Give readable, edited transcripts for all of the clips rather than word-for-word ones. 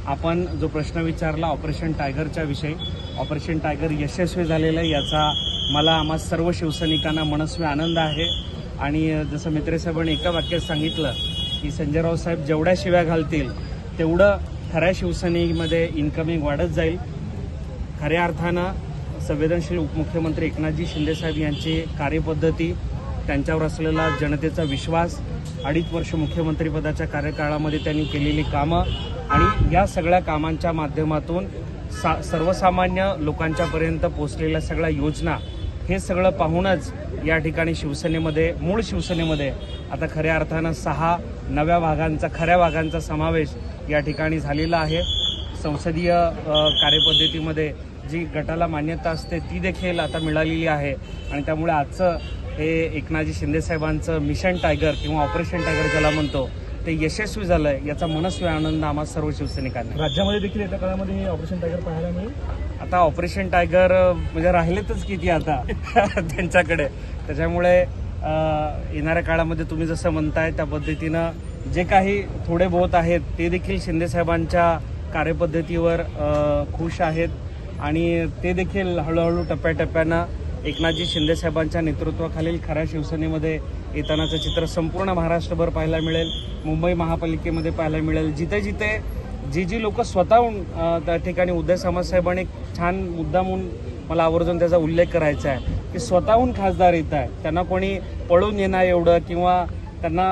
आपण जो प्रश्न विचारला ऑपरेशन टायगरच्या विषयी, ऑपरेशन टायगर यशस्वी झालेलं आहे याचा मला आम्हा सर्व शिवसैनिकांना मनस्वी आनंद आहे। आणि जसं मित्रेसाहेबांनी एका वाक्यात सांगितलं की संजय राऊत साहेब जेवढ्या शिव्या घालतील तेवढं खऱ्या शिवसेनेमध्ये इन्कमिंग वाढत जाईल। खऱ्या अर्थानं संवेदनशील उपमुख्यमंत्री एकनाथजी शिंदेसाहेब यांची कार्यपद्धती, त्यांच्यावर असलेला जनतेचा विश्वास, 2.5 वर्ष मुख्यमंत्रीपदाच्या कार्यकाळामध्ये त्यांनी केलेली कामं आणि या सगळ्या कामांच्या माध्यमातून सर्वसामान्य लोकांच्यापर्यंत पोहोचलेल्या सगळ्या योजना, हे सगळं पाहूनच या ठिकाणी शिवसेनेमध्ये, मूळ शिवसेनेमध्ये आता खऱ्या अर्थानं 6 नव्या भागांचा, खऱ्या भागांचा समावेश या ठिकाणी झालेला आहे। संसदीय कार्यपद्धतीमध्ये जी गटाला मान्यता असते ती देखील आता मिळालेली आहे आणि त्यामुळे आजचं हे एकनाथजी शिंदेसाहेबांचं मिशन टायगर किंवा ऑपरेशन टायगर ज्याला म्हणतो ते यशस्वी झालं आहे याचा मनस्वी आनंद आम्हा सर्व शिवसैनिकांना। राज्यामध्ये देखील येत्या काळामध्ये हे ऑपरेशन टायगर पाहायला मिळेल। आता ऑपरेशन टायगर म्हणजे राहिलेतच किती आता त्यांच्याकडे, त्याच्यामुळे येणाऱ्या काळामध्ये तुम्ही जसं म्हणताय त्या पद्धतीनं जे काही थोडे बहुत आहेत ते देखील शिंदेसाहेबांच्या कार्यपद्धतीवर खुश आहेत आणि ते देखील हळूहळू टप्प्याटप्प्यानं एकनाथजी शिंदेसाहेबांच्या नेतृत्वाखालील खऱ्या शिवसेनेमध्ये येतानाचं चित्र संपूर्ण महाराष्ट्रभर पाहायला मिळेल, मुंबई महापालिकेमध्ये पाहायला मिळेल। जिथे जिथे जी लोक स्वतःहून त्या ठिकाणी उदय सामंतसाहेबांनी एक छान मुद्दा म्हणून मला आवर्जून त्याचा उल्लेख करायचा आहे की स्वतःहून खासदार येत आहे, त्यांना कोणी पळून येणं एवढं किंवा त्यांना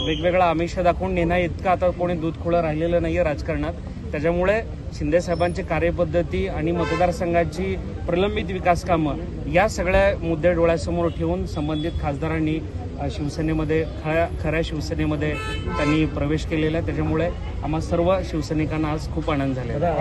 वेगवेगळा आमिष दाखवून नेणं इतकं आता कोणी दूधखोळं राहिलेलं नाही आहे राजकारणात। त्याच्यामुळे शिंदेसाहेबांची कार्यपद्धती आणि मतदारसंघाची प्रलंबित विकास कामं या सगळ्या मुद्दे डोळ्यासमोर ठेवून संबंधित खासदारांनी शिवसेनेमध्ये, खऱ्या शिवसेनेमध्ये त्यांनी प्रवेश केलेला आहे। त्याच्यामुळे आम्हा सर्व शिवसैनिकांना आज खूप आनंद झाला।